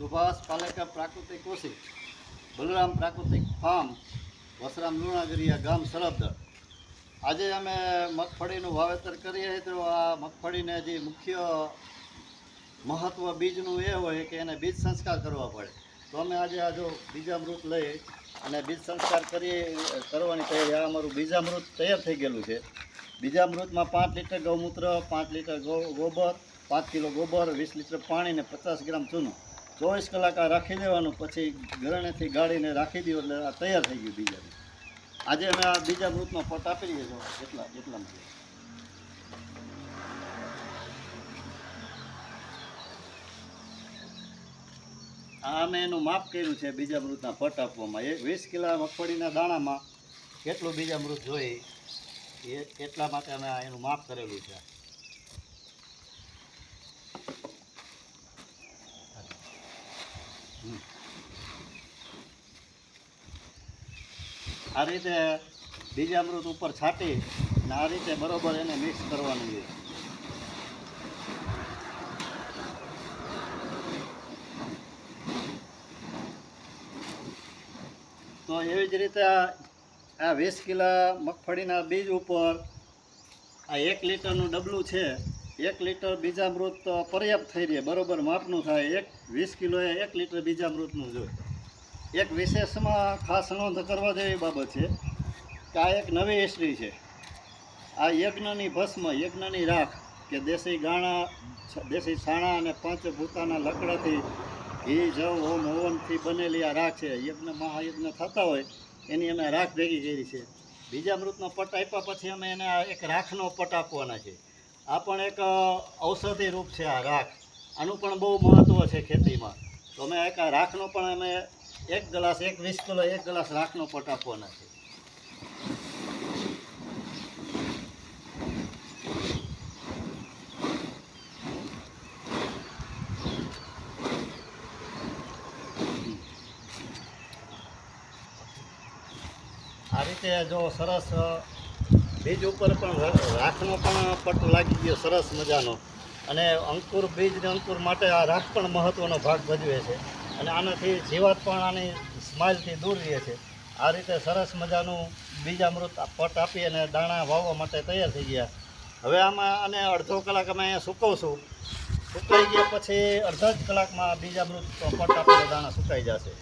સુભાષ પાલેકર પ્રાકૃતિક કૃષિ બલરામ પ્રાકૃતિક ફાર્મ વસરામ લુણાગરિયા ગામ સરહદળ. આજે અમે મગફળીનું વાવેતર કરીએ તો આ મગફળીને જે મુખ્ય મહત્ત્વ બીજનું એ હોય કે એને બીજ સંસ્કાર કરવા પડે. તો અમે આજે આ જો બીજામૃત લઈ અને બીજ સંસ્કાર કરવાની તૈયારી. આ અમારું બીજામૃત તૈયાર થઈ ગયેલું છે. બીજામૃતમાં 5 લીટર ગૌમૂત્ર, 5 લીટર ગોબર, 5 કિલો ગોબર, 20 લીટર પાણી ને 50 ગ્રામ ચૂનું 24 કલાક આ રાખી દેવાનું. પછી ગરણેથી ગાળીને રાખી દો એટલે આ તૈયાર થઈ ગયું બીજામૃત. આજે અમે આ બીજામૃતનો પટ આપી દઈએ એટલામાં. આ અમે એનું માપ કર્યું છે બીજામૃતના પટ આપવામાં. 20 કિલો મગફળીના દાણામાં કેટલું બીજામૃત જોઈએ એટલા માટે અમે એનું માપ કરેલું છે. આ રીતે બીજામૃત ઉપર છાંટી અને આ રીતે બરોબર એને મિક્સ કરવાનું છે. તો એવી જ રીતે આ 20 કિલો મગફળીના બીજ ઉપર આ 1 લીટરનું ડબલું છે. 1 લીટર બીજામૃત પર્યાપ્ત થઈ રહે, બરોબર માપનું થાય. 20 કિલોએ 1 લીટર બીજામૃતનું જોઈએ. એક વિશેષમાં ખાસ નોંધ કરવા જેવી બાબત છે કે આ એક નવી હિસ્ટ્રી છે. આ યજ્ઞની ભસ્મ, યજ્ઞની રાખ કે દેશી ગાણા, દેશી છાણા અને પંચભૂતાના લકડાથી ઘી, જવ, હોમ, હવનથી બનેલી આ રાખ છે. યજ્ઞ મહાયજ્ઞ થતા હોય એની અમે રાખ ભેગી કરી છે. બીજામૃતનો પટ આપ્યા પછી અમે એને એક રાખનો પટ આપવાના છે. આ પણ એક ઔષધિ રૂપ છે આ રાખ. આનું પણ બહુ મહત્ત્વ છે ખેતીમાં. તો અમે એક આ રાખનો પણ અમે 1 ગ્લાસ, 20 કિલો 1 ગ્લાસ રાખનો પટ આપવાના છે. આ રીતે જો સરસ બીજ ઉપર પણ રાખનો પણ પટ લાગી ગયો સરસ મજાનો. અને અંકુર બીજ ને અંકુર માટે આ રાખ પણ મહત્ત્વનો ભાગ ભજવે છે. અને આનાથી જીવાત પણ આની સ્માઇલથી દૂર રહે છે. આ રીતે સરસ મજાનું બીજામૃત પટ આપી અને દાણા વાવવા માટે તૈયાર થઈ ગયા. હવે આમાં આને અડધો કલાક અમે અહીંયા સૂકવશું. સુકાઈ ગયા પછી અડધા જ કલાકમાં બીજામૃત પટ આપીને દાણા સુકાઈ જશે.